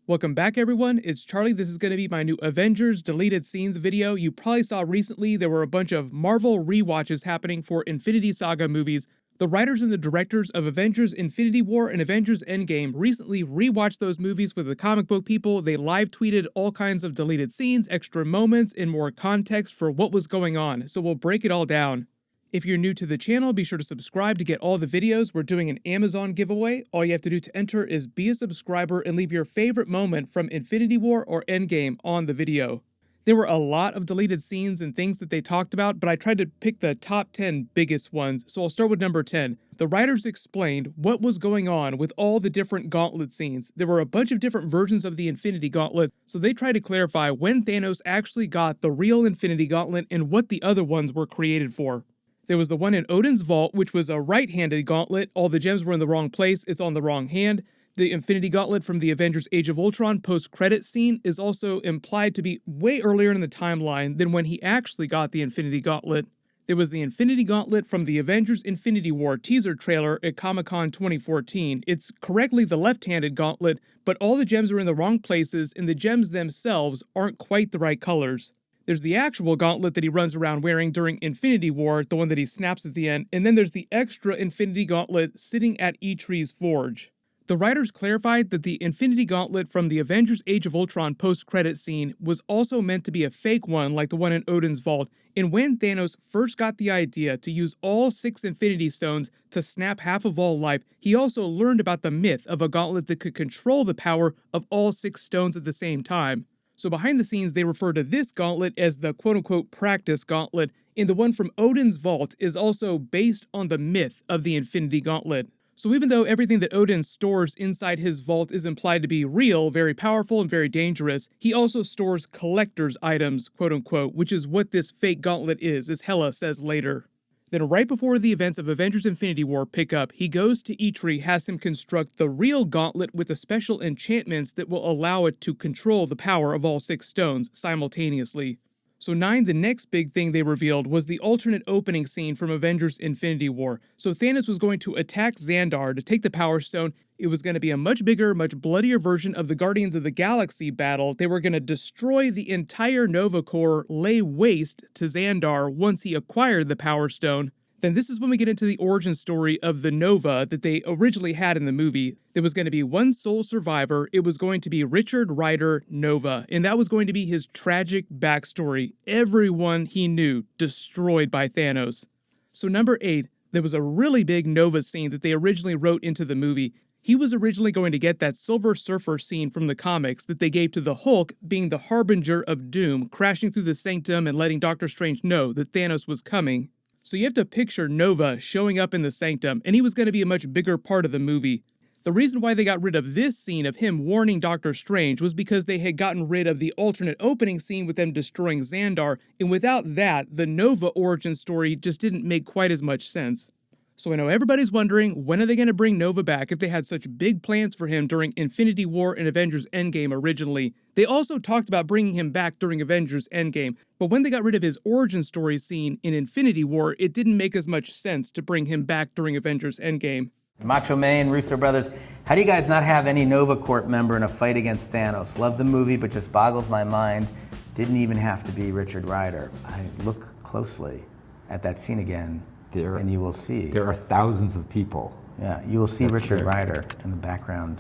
Welcome back everyone, it's Charlie. This is going to be my new Avengers deleted scenes video. You probably saw recently there were a bunch of Marvel rewatches happening for Infinity Saga movies. The writers and the directors of Avengers Infinity War and Avengers Endgame recently rewatched those movies with the comic book people. They live tweeted all kinds of deleted scenes, extra moments, and more context for what was going on, so we'll break it all down. If you're new to the channel, be sure to subscribe to get all the videos. We're doing an Amazon giveaway. All you have to do to enter is be a subscriber and leave your favorite moment from Infinity War or Endgame on the video. There were a lot of deleted scenes and things that they talked about, but I tried to pick the top 10 biggest ones, so I'll start with number 10. The writers explained what was going on with all the different Gauntlet scenes. There were a bunch of different versions of the Infinity Gauntlet, so they tried to clarify when Thanos actually got the real Infinity Gauntlet and what the other ones were created for. There was the one in Odin's vault, which was a right-handed gauntlet. All the gems were in the wrong place, it's on the wrong hand. The Infinity Gauntlet from the Avengers Age of Ultron post-credit scene is also implied to be way earlier in the timeline than when he actually got the Infinity Gauntlet. There was the Infinity Gauntlet from the Avengers Infinity War teaser trailer at Comic-Con 2014. It's correctly the left-handed gauntlet, but all the gems are in the wrong places and the gems themselves aren't quite the right colors. There's the actual gauntlet that he runs around wearing during Infinity War, the one that he snaps at the end, and then there's the extra Infinity Gauntlet sitting at Eitree's forge. The writers clarified that the Infinity Gauntlet from the Avengers Age of Ultron post-credit scene was also meant to be a fake one like the one in Odin's vault, and when Thanos first got the idea to use all 6 Infinity Stones to snap half of all life, he also learned about the myth of a gauntlet that could control the power of all 6 stones at the same time. So behind the scenes, they refer to this gauntlet as the quote-unquote practice gauntlet, and the one from Odin's vault is also based on the myth of the Infinity Gauntlet. So even though everything that Odin stores inside his vault is implied to be real, very powerful, and very dangerous, he also stores collector's items, quote-unquote, which is what this fake gauntlet is, as Hela says later. Then right before the events of Avengers Infinity War pick up, he goes to Eitree, has him construct the real gauntlet with the special enchantments that will allow it to control the power of all 6 stones simultaneously. So 9, the next big thing they revealed was the alternate opening scene from Avengers Infinity War. So Thanos was going to attack Xandar to take the Power Stone. It was going to be a much bigger, much bloodier version of the Guardians of the Galaxy battle. They were going to destroy the entire Nova Corps, lay waste to Xandar once he acquired the Power Stone. Then this is when we get into the origin story of the Nova that they originally had in the movie. There was going to be one sole survivor. It was going to be Richard Rider Nova, and that was going to be his tragic backstory. Everyone he knew destroyed by Thanos. So number 8, there was a really big Nova scene that they originally wrote into the movie. He was originally going to get that Silver Surfer scene from the comics that they gave to the Hulk being the harbinger of doom, crashing through the Sanctum and letting Doctor Strange know that Thanos was coming. So you have to picture Nova showing up in the Sanctum, and he was going to be a much bigger part of the movie. The reason why they got rid of this scene of him warning Doctor Strange was because they had gotten rid of the alternate opening scene with them destroying Xandar, and without that, the Nova origin story just didn't make quite as much sense. So I know everybody's wondering, when are they going to bring Nova back if they had such big plans for him during Infinity War and Avengers Endgame originally? They also talked about bringing him back during Avengers Endgame, but when they got rid of his origin story scene in Infinity War, it didn't make as much sense to bring him back during Avengers Endgame. Macho Man, Russo brothers, how do you guys not have any Nova Corps member in a fight against Thanos? Love the movie, but just boggles my mind. Didn't even have to be Richard Rider. I look closely at that scene again. And you will see. There are thousands of people. Yeah, you will see Richard Rider in the background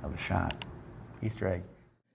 of a shot. Easter egg.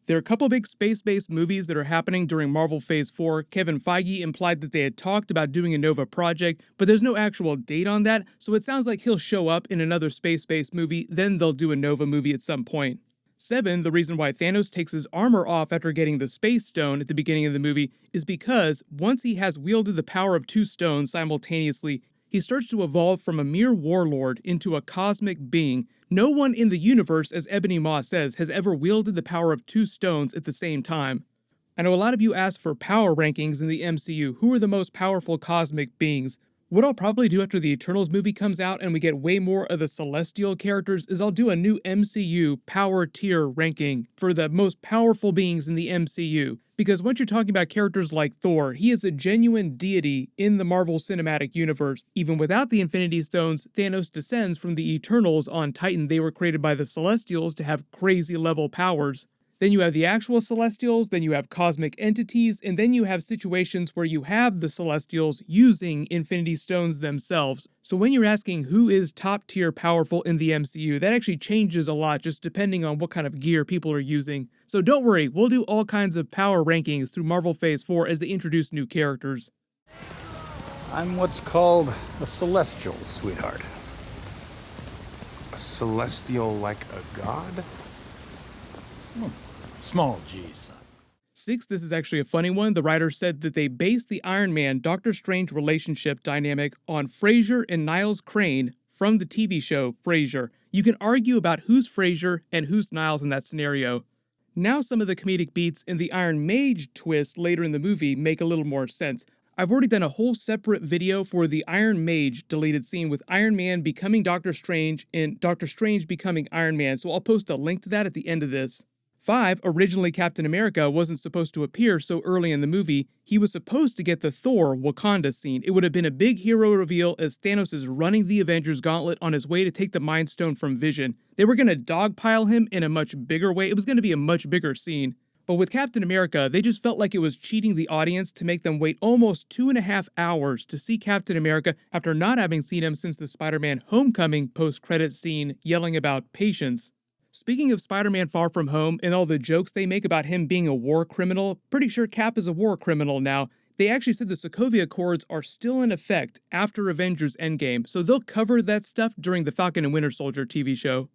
There are a couple big space-based movies that are happening during Marvel Phase 4. Kevin Feige implied that they had talked about doing a Nova project, but there's no actual date on that, so it sounds like he'll show up in another space-based movie, then they'll do a Nova movie at some point. 7, the reason why Thanos takes his armor off after getting the Space Stone at the beginning of the movie is because once he has wielded the power of 2 stones simultaneously, he starts to evolve from a mere warlord into a cosmic being. No one in the universe, as Ebony Maw says, has ever wielded the power of 2 stones at the same time. I know a lot of you asked for power rankings in the MCU. Who are the most powerful cosmic beings? What I'll probably do after the Eternals movie comes out and we get way more of the Celestial characters is I'll do a new MCU power tier ranking for the most powerful beings in the MCU. Because once you're talking about characters like Thor, he is a genuine deity in the Marvel Cinematic Universe. Even without the Infinity Stones, Thanos descends from the Eternals on Titan. They were created by the Celestials to have crazy level powers. Then you have the actual Celestials, then you have cosmic entities, and then you have situations where you have the Celestials using Infinity Stones themselves. So when you're asking who is top tier powerful in the MCU, that actually changes a lot just depending on what kind of gear people are using. So don't worry, we'll do all kinds of power rankings through Marvel Phase 4 as they introduce new characters. I'm what's called a celestial, sweetheart. A celestial like a god? Small G, son. 6, this is actually a funny one. The writer said that they based the Iron Man-Doctor Strange relationship dynamic on Frasier and Niles Crane from the TV show Frasier. You can argue about who's Frasier and who's Niles in that scenario. Now some of the comedic beats in the Iron Mage twist later in the movie make a little more sense. I've already done a whole separate video for the Iron Mage deleted scene with Iron Man becoming Doctor Strange and Doctor Strange becoming Iron Man, so I'll post a link to that at the end of this. 5, originally Captain America wasn't supposed to appear so early in the movie. He was supposed to get the Thor Wakanda scene. It would have been a big hero reveal as Thanos is running the Avengers Gauntlet on his way to take the Mind Stone from Vision. They were going to dogpile him in a much bigger way. It was going to be a much bigger scene. But with Captain America, they just felt like it was cheating the audience to make them wait almost 2.5 hours to see Captain America after not having seen him since the Spider-Man Homecoming post-credits scene yelling about patience. Speaking of Spider-Man Far From Home and all the jokes they make about him being a war criminal, pretty sure Cap is a war criminal now. They actually said the Sokovia Accords are still in effect after Avengers Endgame, so they'll cover that stuff during the Falcon and Winter Soldier TV show.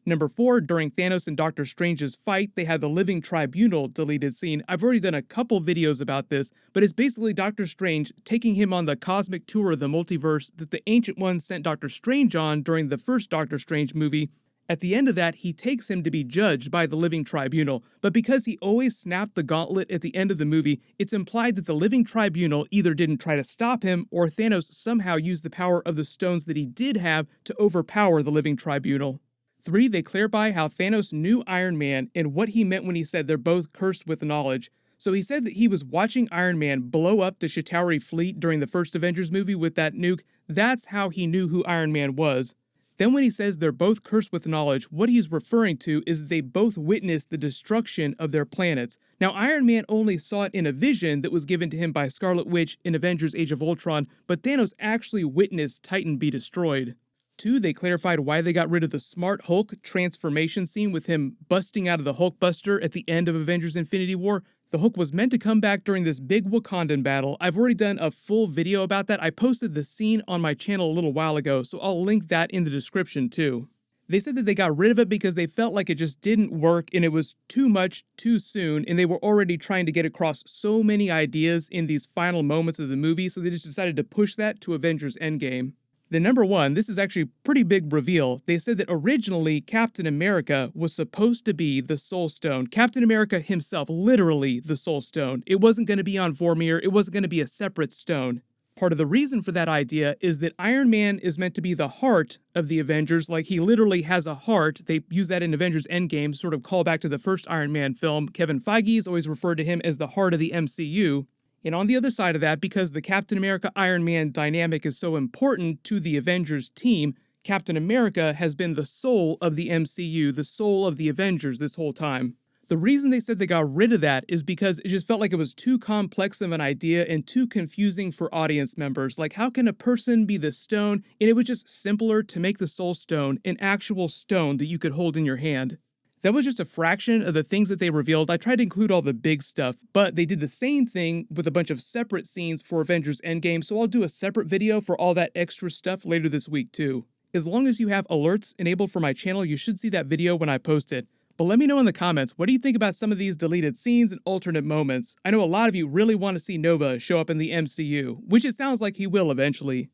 Number 4, during Thanos and Doctor Strange's fight, they had the Living Tribunal deleted scene. I've already done a couple videos about this, but it's basically Doctor Strange taking him on the cosmic tour of the multiverse that the Ancient Ones sent Doctor Strange on during the first Doctor Strange movie. At the end of that, he takes him to be judged by the Living Tribunal, but because he always snapped the gauntlet at the end of the movie, it's implied that the Living Tribunal either didn't try to stop him, or Thanos somehow used the power of the stones that he did have to overpower the Living Tribunal. 3, they clarify how Thanos knew Iron Man and what he meant when he said they're both cursed with knowledge. So he said that he was watching Iron Man blow up the Chitauri fleet during the first Avengers movie with that nuke. That's how he knew who Iron Man was. Then when he says they're both cursed with knowledge, what he's referring to is that they both witnessed the destruction of their planets. Now, Iron Man only saw it in a vision that was given to him by Scarlet Witch in Avengers Age of Ultron, but Thanos actually witnessed Titan be destroyed. 2, they clarified why they got rid of the Smart Hulk transformation scene with him busting out of the Hulkbuster at the end of Avengers Infinity War. The Hulk was meant to come back during this big Wakandan battle. I've already done a full video about that. I posted the scene on my channel a little while ago, so I'll link that in the description too. They said that they got rid of it because they felt like it just didn't work and it was too much too soon, and they were already trying to get across so many ideas in these final moments of the movie, so they just decided to push that to Avengers Endgame. Then number 1, this is actually a pretty big reveal. They said that originally Captain America was supposed to be the Soul Stone. Captain America himself, literally the Soul Stone. It wasn't going to be on Vormir. It wasn't going to be a separate stone. Part of the reason for that idea is that Iron Man is meant to be the heart of the Avengers, like he literally has a heart. They use that in Avengers Endgame, sort of call back to the first Iron Man film. Kevin Feige's always referred to him as the heart of the MCU. And on the other side of that, because the Captain America-Iron Man dynamic is so important to the Avengers team, Captain America has been the soul of the MCU, the soul of the Avengers this whole time. The reason they said they got rid of that is because it just felt like it was too complex of an idea and too confusing for audience members. Like, how can a person be the stone? And it was just simpler to make the Soul Stone an actual stone that you could hold in your hand. That was just a fraction of the things that they revealed. I tried to include all the big stuff, but they did the same thing with a bunch of separate scenes for Avengers Endgame, so I'll do a separate video for all that extra stuff later this week too. As long as you have alerts enabled for my channel, you should see that video when I post it. But let me know in the comments, what do you think about some of these deleted scenes and alternate moments? I know a lot of you really want to see Nova show up in the MCU, which it sounds like he will eventually.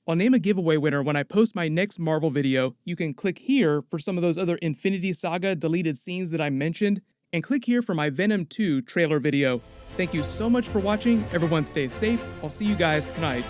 I'll name a giveaway winner when I post my next Marvel video. You can click here for some of those other Infinity Saga deleted scenes that I mentioned, and click here for my Venom 2 trailer video. Thank you so much for watching. Everyone stay safe. I'll see you guys tonight.